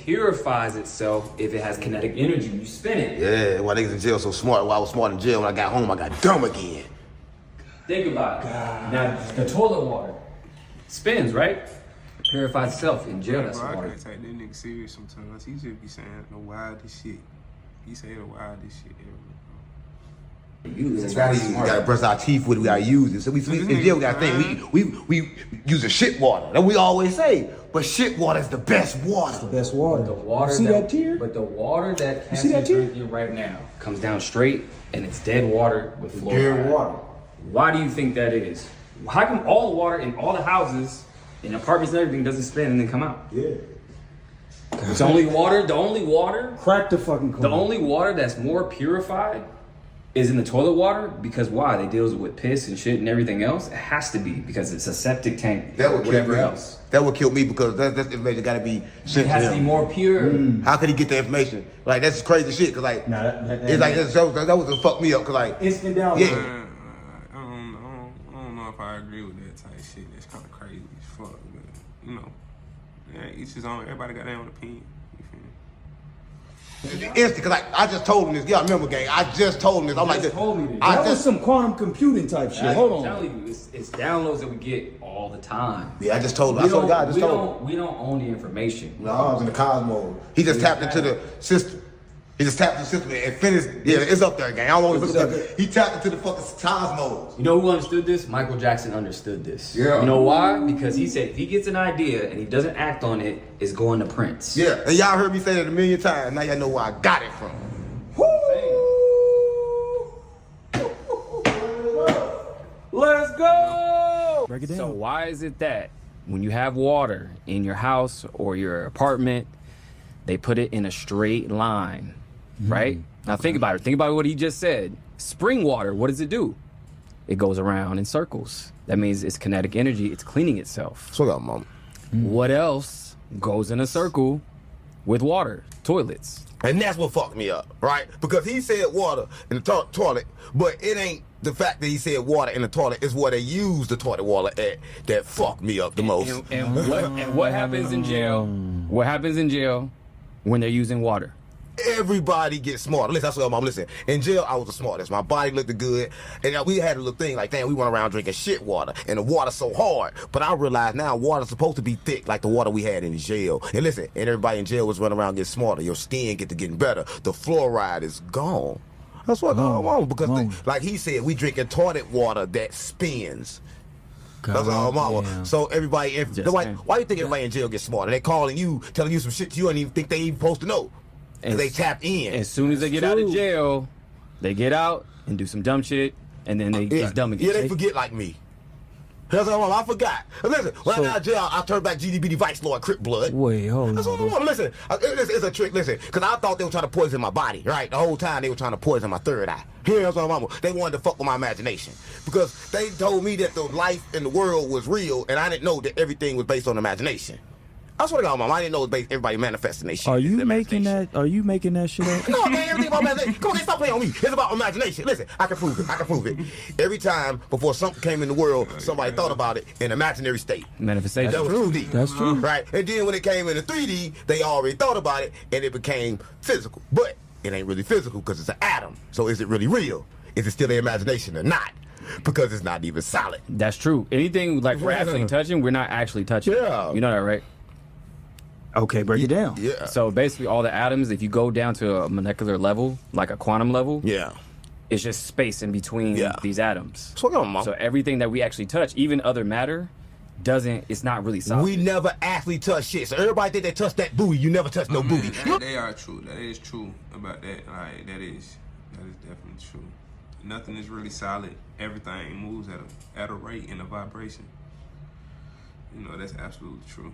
purifies itself if it has kinetic energy. You spin it. Yeah, why niggas in jail so smart? Why I was smart in jail when I got home, I got dumb again. Think about it. Now, the toilet water spins, right? Purifies itself. In jail, that's bro, water. I can't take that nigga serious sometimes. He just be saying the wildest shit. He say the wildest shit ever. That's why We gotta brush our teeth with it, we gotta use it. So we in jail, we gotta think. We use the shit water. That we always say. But shit water is the best water. Best water. The water You see that tear? But the water that see that Cassie's tear? drinking right now comes down straight, and it's dead water with fluoride. Dead water. Why do you think that is? How come all the water in all the houses, in apartments and everything, doesn't spin and then come out? Yeah. It's only water. The only water. Crack the fucking code. The only water that's more purified is in the toilet water, because why? They deals with piss and shit and everything else. It has to be because it's a septic tank. That would kill whatever me. else. That would kill me because that's information gotta be sent It has to to be him. more pure. How could he get the information? Like that's crazy shit. Cause like Nah, it's like that was fuck me up. Cause like instant download. yeah. I don't know if I agree with that type of shit. That's kind of crazy as fuck. But, you know, yeah, each his own. Everybody got their own opinion. You feel me? Instant, cause like I just told him this. Yeah, I remember, gang. I just told him this. I'm like, just told me this. I That was just some quantum computing type shit. Hold I'm on. telling you, it's downloads that we get all the time. yeah, I just told him. I swear to God, I just we told him. we don't own the information. No, I was in the cosmos. He just tapped into the system. He just tapped into the system and finished. Yeah, it's up there, gang. I don't know what it's He tapped into the fucking cosmos. You know who understood this? Michael Jackson understood this. Yeah. You know why? Because he said if he gets an idea and he doesn't act on it, it's going to Prince. Yeah, and y'all heard me say that a million times. Now y'all know where I got it from. Let's go! Break it down. So why is it that when you have water in your house or your apartment, they put it in a straight line, right? Now think about it. Think about what he just said. Spring water, what does it do? It goes around in circles. That means it's kinetic energy. It's cleaning itself. So up, mom. What else goes in a circle with water? Toilets. And that's what fucked me up, right? Because he said water in the toilet, but it ain't the fact that he said water in the toilet, is where they use the toilet water at that fucked me up the most. And what happens in jail? What happens in jail when they're using water? Everybody gets smarter. Listen, I swear, mom, listen. In jail, I was the smartest. My body looked good. And we had a little thing like, damn, we went around drinking shit water. And the water's so hard. But I realized now water's supposed to be thick like the water we had in jail. And listen, and everybody in jail was running around getting smarter. Your skin get to getting better. The fluoride is gone. That's what going on. Because, like he said, we drinking toilet water that spins. That's all, mama. So everybody, why you think everybody in jail gets smarter? They calling you, telling you some shit you don't even think they even supposed to know. And they tapped in. As soon as they get out of jail, they get out and do some dumb shit, and then they just dumb again. Yeah, they forget like me. That's all, I forgot. Listen, when I got out of jail, I turned back GDB Vice Lord Crip Blood. Wait, hold on. That's all I want. Listen, it's a trick. Listen, because I thought they were trying to poison my body, right? The whole time they were trying to poison my third eye. Here's what mama. They wanted to fuck with my imagination because they told me that the life in the world was real, and I didn't know that everything was based on imagination. I swear to God, mom, I didn't know it was based, everybody manifesting their shit. Are you making that? Are you making that shit up? No, man, everything about imagination. Come on, stop playing on me. It's about imagination. Listen, I can prove it. I can prove it. Every time before something came in the world, somebody thought about it in imaginary state. Manifestation. That was 2D. That's true. Right? And then when it came into 3D, they already thought about it and it became physical. But it ain't really physical because it's an atom. So is it really real? Is it still their imagination or not? Because it's not even solid. That's true. Anything like we're actually touching, we're not actually touching. Yeah. You know that, right? Okay, break it down. Yeah. So basically, all the atoms, if you go down to a molecular level, like a quantum level, Yeah. it's just space in between these atoms. So, come on, mom. So everything that we actually touch, even other matter, it's not really solid. We never actually touch shit. So everybody think they touch that booty. You never touch no booty. They are true. That is true about that. Like that is definitely true. Nothing is really solid. Everything moves at a rate and a vibration. You know, that's absolutely true.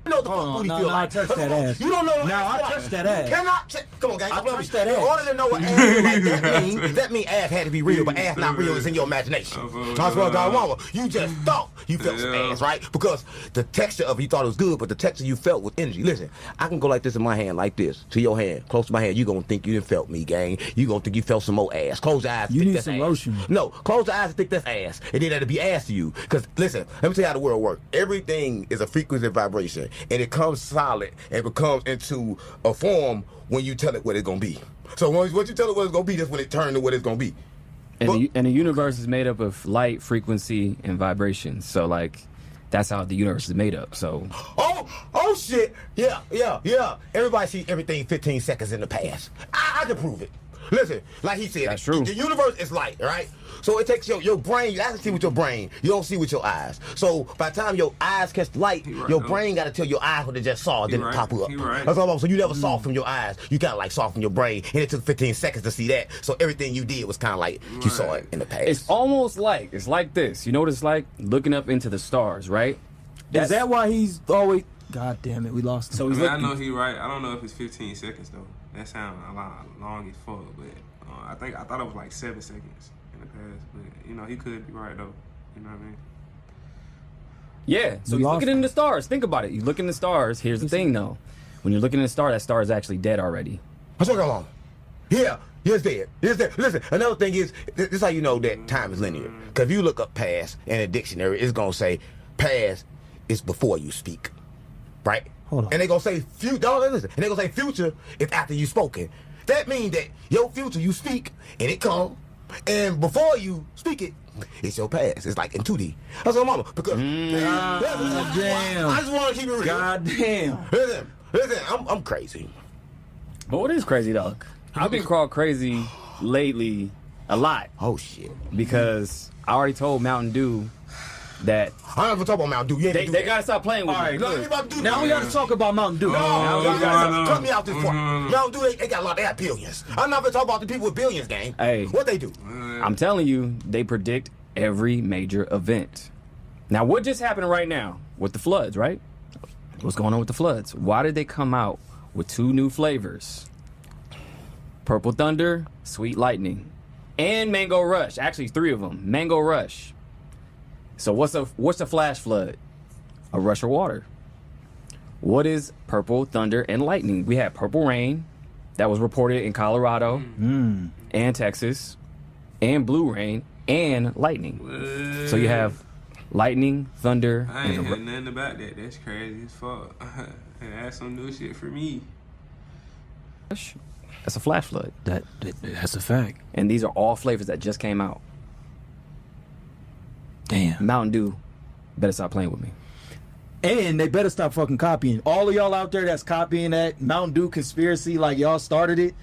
You know what the fuck booty feel like. I touch that ass. You don't know what Now I ass touch feel that like. ass. You cannot check. Come on, gang. I touch that In ass. order to know what ass feel like, that means ass had to be real, but ass not real is in your imagination. So I swear to God, mama, you just thought you felt some ass, right? Because the texture of it, you thought it was good, but the texture you felt was energy. Listen, I can go like this in my hand, like this, to your hand, close to my hand. You gonna think you didn't felt me, gang. You gonna think you felt some more ass. Close your eyes. You think need that's some ass. lotion. No, close your eyes and think that's ass, and then that'll be ass to you. Because listen, let me tell you how the world works. Everything is a frequency and vibration. and it comes solid and becomes into a form when you tell it what it's gonna be. So once you tell it what it's gonna be, that's when it turns to what it's gonna be. And the universe is made up of light, frequency, and vibration. So like, that's how the universe is made up. So Oh shit! Yeah. Everybody sees everything 15 seconds in the past. I can prove it. Listen, like he said, That's true. The universe is light, right? So it takes your brain. You have to see with your brain. You don't see with your eyes. So by the time your eyes catch the light, Right, your though. brain got to tell your eyes what it just saw, then He it right, pop up. he right. That's all about. So you never saw from your eyes. You kind of like saw from your brain, and it took 15 seconds to see that. So everything you did was kind of like you saw it in the past. it's almost like, it's like this. You know what it's like? Looking up into the stars, right? Is that why he's always? God damn it, we lost him. So I he's mean, I looking. know he right. I don't know if it's 15 seconds though. That sounds a lot long as fuck, but I thought it was like 7 seconds in the past. But you know, he could be right though. You know what I mean? Yeah, so We he's lost looking in the stars. Think about it. You look in the stars. Here's the thing, though. When you're looking in the star, that star is actually dead already. What's going on? Yeah, it's dead. It's dead. Listen, another thing is, this is how you know that time is linear. Because if you look up past in a dictionary, it's going to say past is before you speak. Right? Hold on. And they're going to say future. Don't listen. And they're going to say future is after you spoken. That means that your future, you speak, and it comes. And before you speak it, it's your past. It's like in 2D. That's what mama. Because damn. I just want to keep it real. God damn. Listen, I'm crazy. But what is crazy, though? I've been called crazy lately a lot Oh shit. because I already told Mountain Dew that I'm not gonna talk about Mountain Dew. You ain't they gonna do that. gotta stop playing with All me. right, No, good. you about to do Now that. we gotta talk about Mountain Dew. No, you gotta- cut me out this part. Mountain Dew, they got a lot. They got billions. I'm not gonna talk about the people with billions, gang. Hey. What they do? I'm telling you, they predict every major event. Now, what just happened right now with the floods, right? What's going on with the floods? Why did they come out with 2 new flavors? Purple Thunder, Sweet Lightning, and Mango Rush. Actually, 3 of them. Mango Rush. So what's a flash flood? A rush of water. What is Purple Thunder and Lightning? We had Purple Rain that was reported in Colorado and Texas, and Blue Rain and Lightning. So you have lightning, thunder, I ain't and heard nothing about that. That's crazy as fuck. That's some new shit for me. rush. That's a flash flood. That's a fact. And these are all flavors that just came out. Damn. Mountain Dew, better stop playing with me. And they better stop fucking copying. All of y'all out there that's copying that Mountain Dew conspiracy like y'all started it.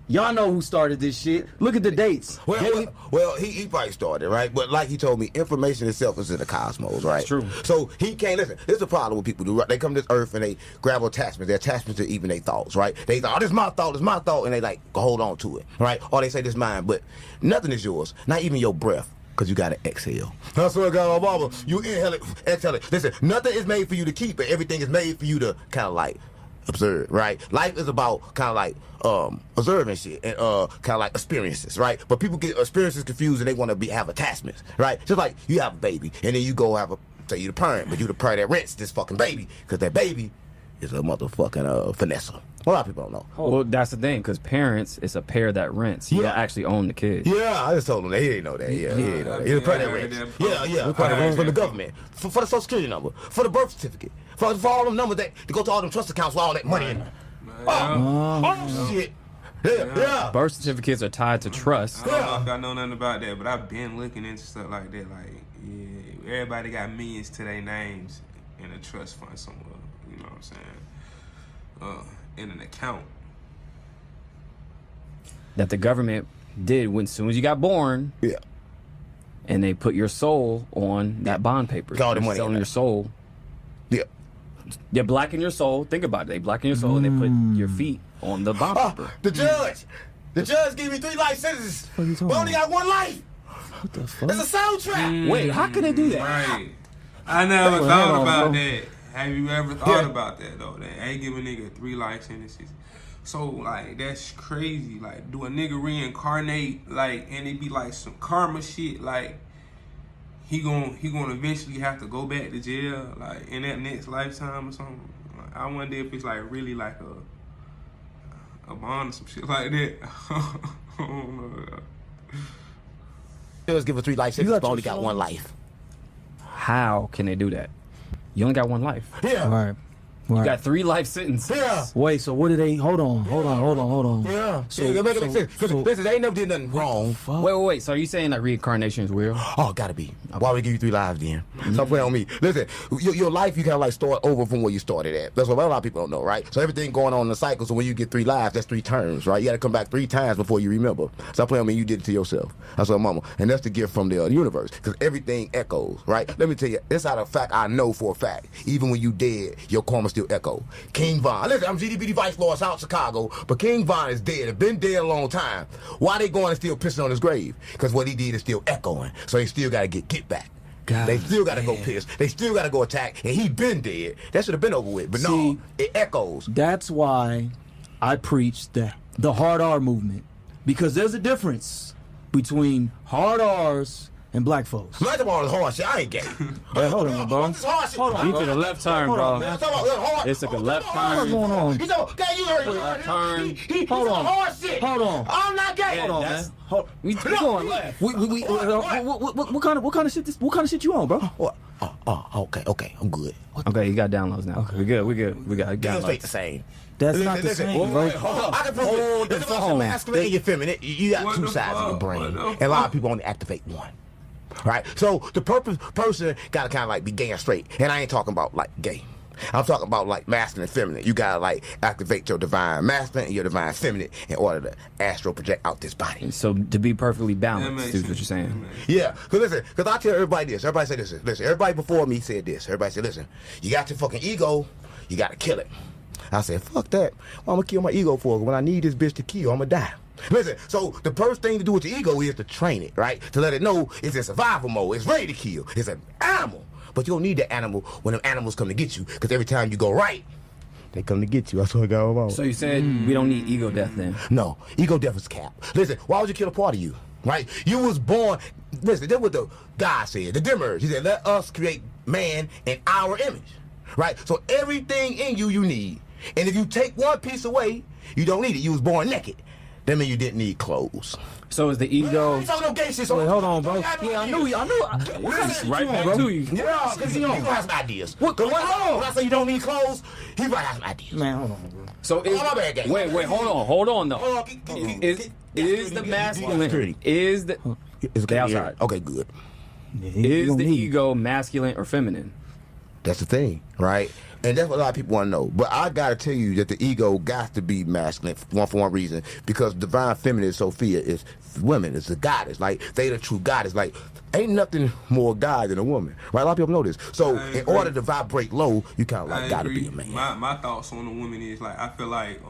Y'all know who started this shit. Look at the dates. Well, he probably started, right? But like he told me, information itself is in the cosmos, right? That's true. So he can't listen. This is the problem with people do. Right? They come to this earth and they grab attachments. They're attachments to even their thoughts, right? They thought, oh, this is my thought, this is my thought, and they like hold on to it, right? Or they say this is mine, but nothing is yours. Not even your breath. Because you got to exhale. That's what I got, Mama. You inhale it, exhale it. Listen, nothing is made for you to keep, but everything is made for you to kind of like observe, right? Life is about kind of like observing shit and kind of like experiences, right? But people get experiences confused and they want to have attachments, right? Just like you have a baby and then you go have say you the parent, but you the parent that rents this fucking baby because that baby is a motherfucking finesser. A lot of people don't know. Well, that's the thing, because parents, it's a pair that rents. You Yeah. don't actually own the kid. Yeah, I just told him that. He didn't know that. Yeah, he didn't know that. He's a parent that rents. Yeah. From the government. For the social security number. For the birth certificate. For all them numbers that go to all them trust accounts with all that money in them. Oh, shit. Yeah. Birth certificates are tied to trust. I don't know if I know nothing about that, but I've been looking into stuff like that. Like, yeah, everybody got millions to their names in a trust fund somewhere. You know what I'm saying? In an account. That the government did when soon as you got born, Yeah. and they put your soul on that bond paper. Got all the They're money in selling there. your soul. Yeah. They blacken your soul. Think about it. They blacken your soul and they put your feet on the bond paper. The judge gave me 3 life sentences. What are you We talking only got 1 life. What the fuck? It's a soundtrack. Wait, how can they do that? Right. I never Hold thought on, about bro. that. Have you ever thought Yeah. about that though? That ain't give a nigga 3 life sentences. So like that's crazy. Like, do a nigga reincarnate like and it be like some karma shit? Like he gonna eventually have to go back to jail like in that next lifetime or something. Like, I wonder if it's like really like a bond or some shit like that. I don't know. Judge give us 3 life You sentences, got but your only got soul? 1 life. How can they do that? You only got 1 life. Yeah. All right. You Right. got 3 life sentences. Yeah. Wait, so what did they? Hold on. Yeah. So- Yeah, that makes sense. 'Cause so- listen, they ain't never did nothing wrong. Fuck. Wait. So are you saying that reincarnation is real? Oh, gotta be. Why would we give you 3 lives then? Stop playing on me. Listen, your life, you kind of like start over from where you started at. That's what a lot of people don't know, right? So everything going on in the cycle. So when you get 3 lives, that's 3 turns, right? You got to come back 3 times before you remember. Stop playing on me. You did it to yourself. That's what mama. And that's the gift from the universe, because everything echoes, right? Let me tell you, it's out of fact. I know for a fact. Even when you dead, your karma still echo. King Von. Listen, I'm GDBD Vice Lord, South Chicago, but King Von is dead. It's been dead a long time. Why they going and still pissing on his grave? Because what he did is still echoing. So they still got to get back. God They still got to go damn. piss. They still got to go attack. And he been dead. That should have been over with. But no, See, it echoes. That's why I preach the hard R movement, because there's a difference between hard R's and black folks. I'm not talking about hard shit. I ain't gay. Hey, hold on, bro. This hard shit. Hold on, You bro. took a left turn, Hold on, bro. man. I'm talking about hard. It's like a left hard turn. shit. What's going on? He's talking, God, you heard Left turn. He's Hold on. hard shit. Hold on. I'm not gay. Hold on, that's- man. Hold. We No, going he- left. What kind of shit? What kind of shit you on, bro? What? Okay. I'm good. Okay, you got downloads now. We good. We got It stay downloads. the same. That's not the same, Wait, bro. hold on. I can prove Hold it. the It's about phone. your masculine and your feminine. You got What 2 the sides of your fuck? brain. What the And a lot fuck? of people only activate one. Right? So the person gotta kind of like be gay and straight. And I ain't talking about like gay. I'm talking about like masculine and feminine. You gotta like activate your divine masculine and your divine feminine in order to astral project out this body. So to be perfectly That balanced makes is what sense. you're That saying. makes sense. Yeah, because I tell everybody this. Everybody say this. Listen, everybody before me said this. Everybody said, listen, you got your fucking ego, you got to kill it. I said, fuck that. What I'm going to kill my ego for? When I need this bitch to kill, I'm going to die. Listen, so the first thing to do with your ego is to train it, right? To let it know it's in survival mode. It's ready to kill. It's an animal. But you don't need that animal when them animals come to get you, because every time you go right, they come to get you. That's what I got about. So you said we don't need ego death then? No, ego death is cap. Listen, why would you kill a part of you? Right? You was born. Listen, that's what the God said. The Demiurge. He said, "Let us create man in our image." Right? So everything in you, you need. And if you take one piece away, you don't need it. You was born naked. That means you didn't need clothes. So is the ego? Ain't talking no gay shit. Wait, hold on, bro. Yeah, I knew. What kind of shit Right you on, back bro? to you. Yeah, because he gonna have some ideas. When I say you don't need clothes, he might have some ideas. Man, hold on, bro. So is, Oh, my bad, gang. wait, hold on though. Oh, Is the masculine? Is the It's Stay outside. Okay, good. Yeah, you is don't the need it. ego masculine or feminine? That's the thing, right? And that's what a lot of people want to know. But I got to tell you that the ego got to be masculine for one reason, because divine feminine, Sophia, is women. It's the goddess. Like, they the true goddess. Like, ain't nothing more God than a woman, right? A lot of people know this. So I in agree. order to vibrate low, you kind of like I got to agree. be a man. My thoughts on the woman is like, I feel like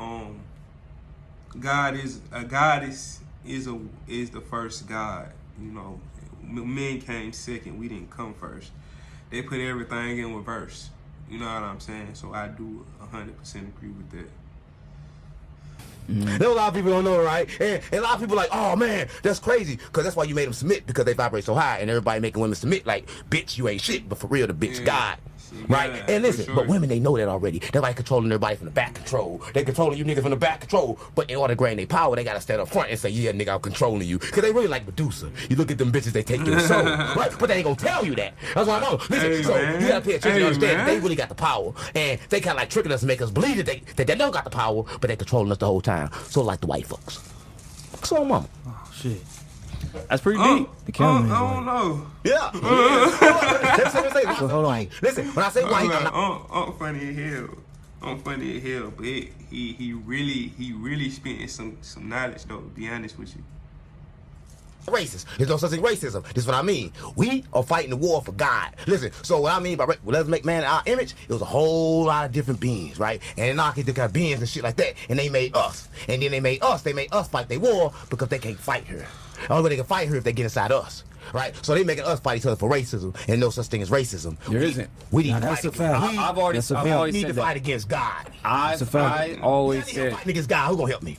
God is a goddess is the first God. You know, men came second. We didn't come first. They put everything in reverse. You know what I'm saying? So I do 100% agree with that. There's a lot of people don't know, right? And a lot of people like, oh man, that's crazy, because that's why you made them submit, because they vibrate so high, and everybody making women submit like, bitch, you ain't shit, but for real, the bitch Yeah. God. Shit, Right? God, And listen, for but sure. women, they know that already. They're like controlling everybody from the back control. They controlling you niggas from the back control, but in order to gain their power, they gotta stand up front and say, yeah, nigga, I'm controlling you. Because they really like Medusa. You look at them bitches, they take your soul. Right? But they ain't gonna tell you that. That's why I know. Listen, Hey, so man. you gotta pay attention Hey, to understand man. that they really got the power. And they kind of like tricking us and make us believe that they don't got the power, but they controlling us the whole time. So like the white folks. So mama. Oh shit. That's pretty I deep. The cameraman's don't know. Yeah. Listen, Hold on. listen, when I say white, I'm not I'm funny as hell. I'm funny as hell, but he really spitting some knowledge though. To be honest with you. racist. There's no such thing as racism. This is what I mean. We are fighting the war for God. Listen, so what I mean by let's make man in our image, it was a whole lot of different beings, right? And anarchy, they got beings and shit like that, and they made us. And then they made us fight their war because they can't fight her. The only way they can fight her if they get inside us. Right? So they making us fight each other for racism, and no such thing as racism. There isn't. We need Now, to that's fight a fact. against- I've already That's a I've fact. always we need to said fight that. against God. I fact. always I said fight against God. Who gonna help me?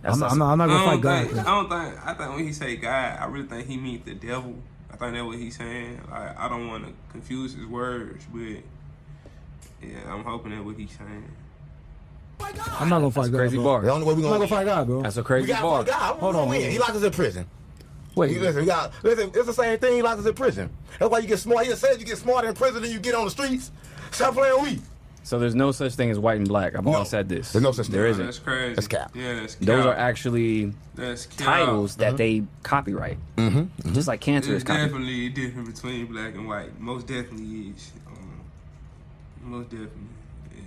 I'm not gonna fight God. I think when he say God, I really think he means the devil. I think that's what he's saying. Like, I don't want to confuse his words, but yeah, I'm hoping that's what he's saying. I'm not gonna fight God. crazy bro. bar. The only way we I'm gonna not gonna fight God, bro. That's a we crazy got bar. to fight God. Hold on, Win. man. He locked us in prison. Wait. Listen, listen, it's the same thing. He locked us in prison. That's why you get smart. He said you get smarter in prison than you get on the streets. Stop playing with me. So there's no such thing as white and black. I've always said this. There's no such thing. There Nah, isn't. That's crazy. That's cap. Yeah, that's cap. Those are actually That's cap. titles that they copyright. Just like cancer There's is copyright. definitely a difference between black and white. Most definitely is. Most definitely. Yeah.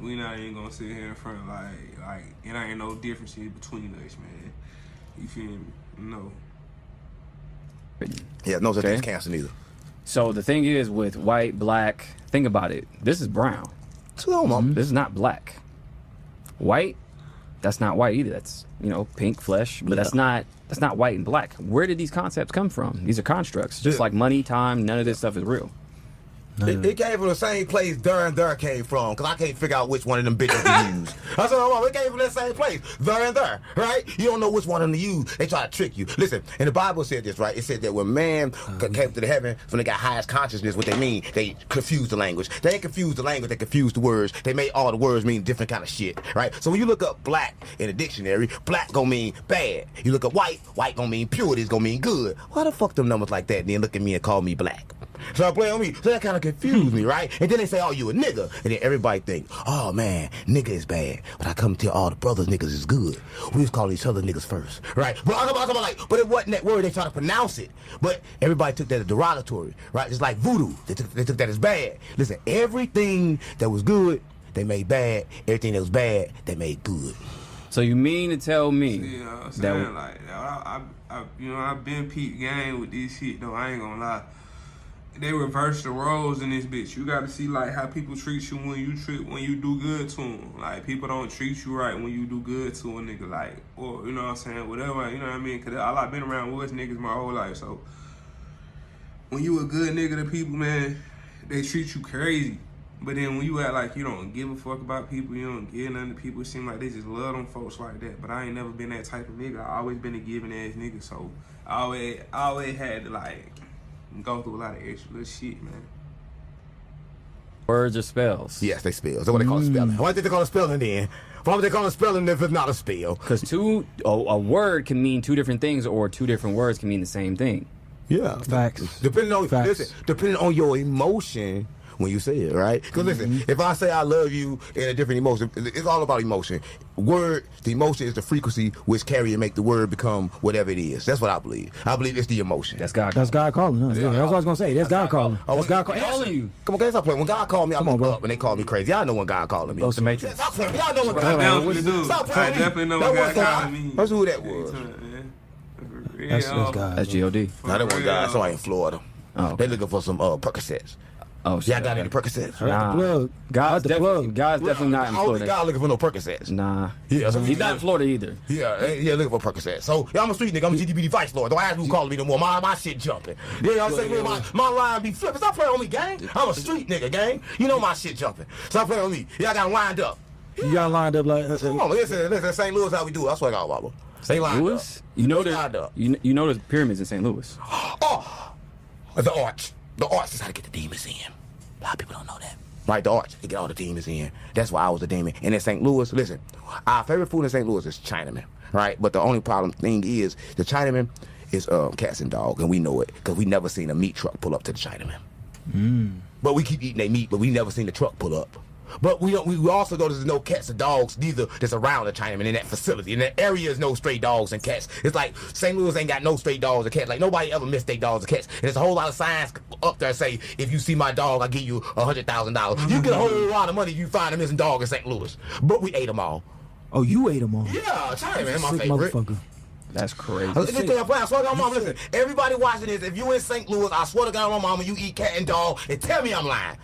We not even gonna sit here in front of like it ain't no differences between us, man. You feel me? No. Yeah, no such thing Okay. as cancer neither. So the thing is with white, black, think about it. This is brown. So, mom. This is not black. White, that's not white either. That's, pink flesh, but that's not white and black. Where did these concepts come from? These are constructs. Just Yeah. like money, time, none of this stuff is real. It came from the same place Dur came from, because I can't figure out which one of them bitches to use. I said, oh, it came from that same place, Dur, right? You don't know which one of them to use. They try to trick you. Listen, and the Bible said this, right? It said that when man came to the heaven, when they got highest consciousness, what they mean, they confused the language. They ain't confused the language, they confused the words. They made all the words mean different kind of shit, right? So when you look up black in a dictionary, black gonna mean bad. You look up white gonna mean purity, it's gonna mean good. Why the fuck them numbers like that and then look at me and call me black? So I play on me. So that kind of confused me, right? And then they say, oh, you a nigga. And then everybody think, oh, man, nigga is bad. But I come tell all the brothers niggas is good. We just call each other niggas first, right? But but it wasn't that word. They tried to pronounce it. But everybody took that as derogatory, right? It's like voodoo. They took that as bad. Listen, everything that was good, they made bad. Everything that was bad, they made good. So you mean to tell me You know what I'm that saying? Like, I've been peep game with this shit, though. I ain't gonna lie. They reverse the roles in this bitch. You gotta see like how people treat you when you do good to them. Like people don't treat you right when you do good to a nigga. Like, or you know what I'm saying, whatever. You know what I mean? Cause all I've been around was niggas my whole life. So when you a good nigga to people, man, they treat you crazy. But then when you act like you don't give a fuck about people, you don't give nothing to people, it seem like they just love them folks like that. But I ain't never been that type of nigga. I always been a giving ass nigga. So I always had to like go through a lot of extra little shit, man. words or spells? Yes, they spell. That's what they call it spelling. Why did they call it spelling then? Why would they call it spelling if it's not a spell? Because a word can mean two different things, or two different words can mean the same thing. Yeah. Facts. Depending on Facts. depending on your emotion when you say it, right? Because listen, if I say I love you in a different emotion, it's all about emotion. The emotion is the frequency which carry and make the word become whatever it is. That's what I believe. I believe it's the emotion. That's God. That's God calling. Huh? Yeah, that's what I was gonna say. That's God calling. That's God calling. calling you. Come on, guys, stop playing. When God called me, I Come on, look bro. up and they call me crazy. Y'all know when God calling me. Ghost of Matrix. Stop playing. Y'all know when I God definitely do. Stop I playing. definitely know That what was God God. calling me. That's who that was. That's God. That's G.O.D. Now that one guy, somebody in Florida. Oh, okay. They looking for some Percocets. Oh, shit. Y'all got any Percocets? Nah. Plug. God's the definitely, plug. God's definitely not in I don't think Florida. God looking for no Percocets. Nah. Yeah, so He's not in Florida either. Yeah, looking for Percocet. So, yeah, I'm a street nigga. I'm a GDB vice lord. Don't ask who calling me no more. My shit jumping. Yeah, I'm saying my line be flipping. Stop playing on me, gang. I'm a street nigga, gang. You know my shit jumping. Stop playing on me. Y'all got lined up. You got lined up like. Come on, listen, St. Louis, how we do it. I swear to God, Baba. They lined Louis? You know They there's lined up. you know there's pyramids in St. Louis. Oh, the arch. The arch is how to get the demons in. A lot of people don't know that. Right, the arch, they get all the demons in. That's why I was a demon. And in St. Louis, listen, our favorite food in St. Louis is Chinaman, right? But the only thing is, the Chinaman is cats and dogs, and we know it, because we never seen a meat truck pull up to the Chinaman. But we keep eating their meat, but we never seen the truck pull up. But we also know there's no cats or dogs neither that's around the Chinaman in that facility. In that area is no stray dogs and cats. It's like St. Louis ain't got no stray dogs or cats. Like nobody ever missed their dogs or cats. And there's a whole lot of signs up there say, if you see my dog, I'll give you $100,000. You get a whole lot of money if you find a missing dog in St. Louis. But we ate them all. Oh, you ate them all. Yeah, Chinaman, my Sick favorite. motherfucker. That's crazy. I swear to God, mama, listen, everybody watching this, if you in St. Louis, I swear to God, my mama, you eat cat and dog, and tell me I'm lying.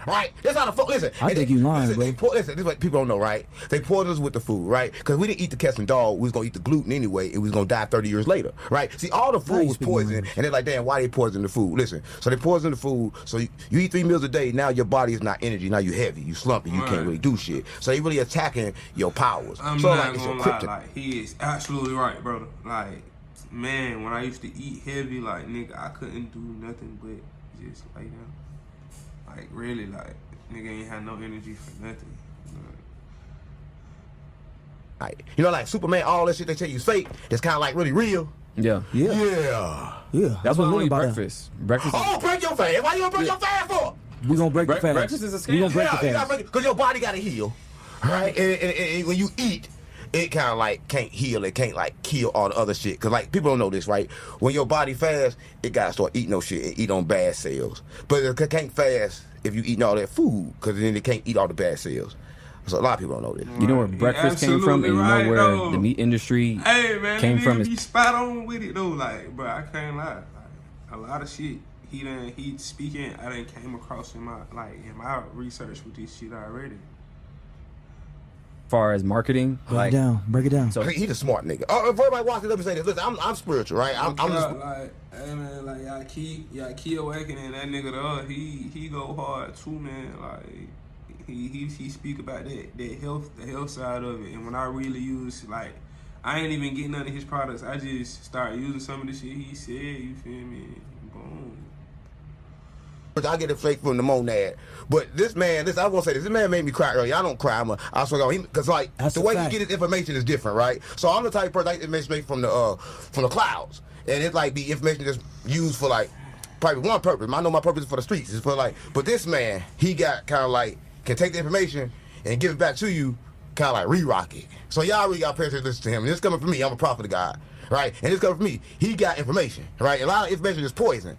Right? That's how the fuck. Listen. I think you lying, bro. Listen, this is what people don't know, right? They poisoned us with the food, right? Because we didn't eat the cats and dog. We was gonna eat the gluten anyway, and we was gonna die 30 years later, right? See, all the food was poisoned, and they're like, damn, why they poison the food? Listen, so they poison the food. So you eat 3 meals a day. Now your body is not energy. Now you heavy. You slumpy. You can't really do shit. So they really attacking your powers. I'm so not like, it's your gonna lie, kryptonite. like he is absolutely right, brother. Like, man, when I used to eat heavy, like nigga, I couldn't do nothing but just lay down. Like really, like nigga ain't had no energy for nothing. Like, you know, like Superman, all that shit they tell you is fake. That's kind of like really real. Yeah. Yeah. Yeah. Yeah. That's why I what don't eat about breakfast. Breakfast. Oh, break your fast. Why you gonna break your fast for? We gonna break the fast. breakfast is a scam. We gonna break the Yeah, fast. because your body got to heal, right? And when you eat, it kind of like can't heal. It can't like kill all the other shit. Because like people don't know this, right? When your body fasts, it got to start eating no shit and eat on bad cells. But it can't fast if you eating all that food, because then it can't eat all the bad cells. So a lot of people don't know this. You know where breakfast came from, and you know where though. the meat industry Hey man, came from. He spot on with it though. Like, bro, I can't lie. Like, a lot of shit he speaking. I done came across in my research with this shit already. As far as marketing, Break it down. Break it down. So He's a smart nigga. Oh, if everybody watching, let me say this. Listen, I'm spiritual, right? I'm just, like, hey man, like y'all key awakening that nigga though. He go hard too, man. Like he speak about the health side of it. And when I really use, like, I ain't even getting none of his products. I just start using some of the shit he said. You feel me? Boom. I get it fake from the monad. But this man, I was gonna say this man made me cry earlier. I don't cry, I swear to God, because like That's the a way fact. he get his information is different, right? So I'm the type of person I get information from the clouds, and it's like the information that's used for like probably one purpose. I know my purpose is for the streets. It's for like, but this man, he got kind of like can take the information and give it back to you, kind of like re-rock it. So y'all really got to pay attention to listen to him. And this coming from me. I'm a prophet of God, right? And this coming from me. He got information, right? A lot of information is poison.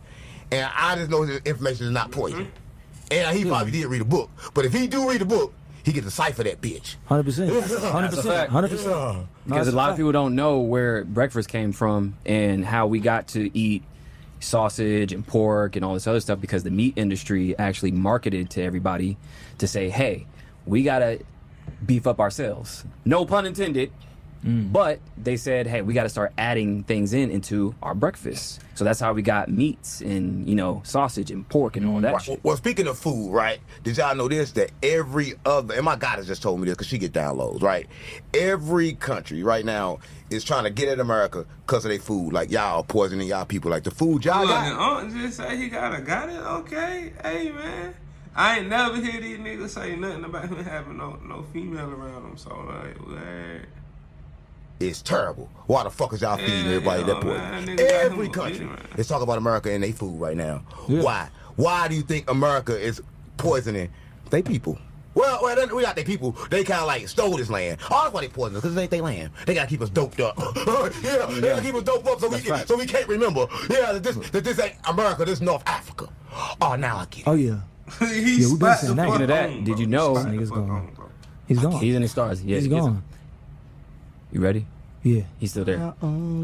And I just know his information is not poison. And he probably did read a book. But if he do read a book, he can decipher that bitch. 100%. That's a 100%. fact. 100%. because a lot of people don't know where breakfast came from and how we got to eat sausage and pork and all this other stuff, because the meat industry actually marketed to everybody to say, hey, we gotta beef up ourselves. No pun intended. But they said, hey, we got to start adding things into our breakfast. So that's how we got meats and, sausage and pork and all that shit. Well, speaking of food, right? Did y'all know this? That every other, and my goddess just told me this because she get downloads, right? Every country right now is trying to get at America because of their food. Like y'all poisoning y'all people. Like the food y'all Look, got. and Aunt just say he got it. Okay, hey man. I ain't never hear these niggas say nothing about him having no female around him. So like, what? It's terrible. Why the fuck is y'all feeding everybody that man, poison? nigga got Every him country bleeding, man. is talking about America and their food right now. Yeah. Why? Why do you think America is poisoning they people? Well, we got their people. They kind of like stole this land. Oh, that's why they poison us, because it ain't their land. They gotta keep us doped up. Yeah, they gotta keep us doped up so we can't remember. Yeah, that this ain't America. This North Africa. Oh, now I get it. Oh, yeah. He Yeah, we been spot saying the that. fuck Speaking of that, on, did bro. you know- Spot the Niggas fuck gone. on, bro. He's gone. He's in the stars. Yeah, He's he is. gone. You ready? Yeah. He's still there.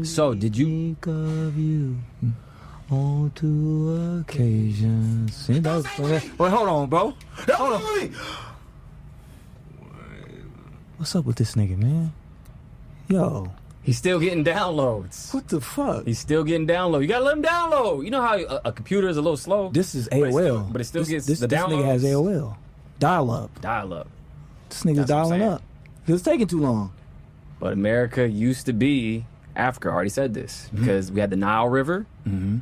So did you? Think of you on two occasions. See, that was, wait, hold on, bro. Hold on. What's up with this nigga, man? Yo, He's still getting downloads. what the fuck? He's still getting download. You gotta let him download. You know how a computer is a little slow. This is But it still- AOL. but it still gets this the nigga has downloads. AOL. Dial up. Dial up. This nigga's That's what I'm dialing saying. up. It's taking too long. But America used to be Africa. I already said this because we had the Nile River, and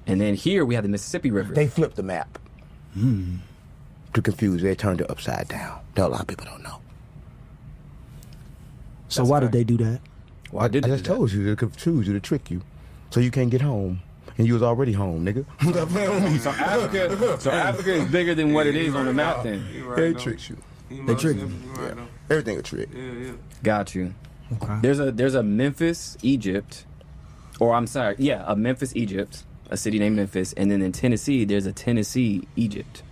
then here we had the Mississippi River. They flipped the map. To confuse, they turned it upside down. That a lot of people don't know. So That's why a did fact. they do that? Why did I they just do that? told you to confuse you, to trick you, so you can't get home. And you was already home, nigga. Stop playing with me. So Africa is bigger than what it is on the map. Then He right, They though. tricked you. He They most tricked me. definitely right, though. Everything a trick. Yeah. got you. Okay. There's a Memphis, Egypt, or I'm sorry, yeah, a Memphis, Egypt, a city named Memphis, and then in Tennessee there's a Tennessee, Egypt,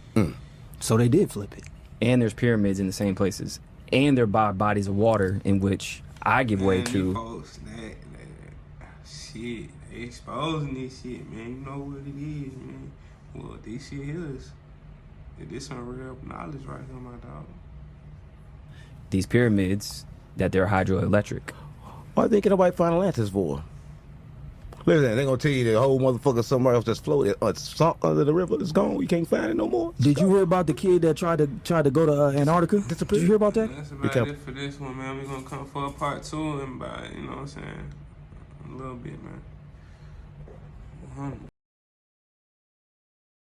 So they did flip it. and there's pyramids in the same places, and they're by bodies of water in which I give way Man, these to. folks, that shit, they exposing this shit, man. You know what it is, man. Well, this shit is. This some real knowledge right here, my dog. These pyramids that they're hydroelectric. Why they get nobody final answers for? Listen, they gonna tell you the whole motherfucker somewhere else just floated, sunk under the river. It's gone. You can't find it no more. Did you hear about the kid that tried to go to Antarctica? Did you hear about that? That's Be about careful. it for this one, man. We're gonna come for a part 2 and by, you know what I'm saying? A little bit, man.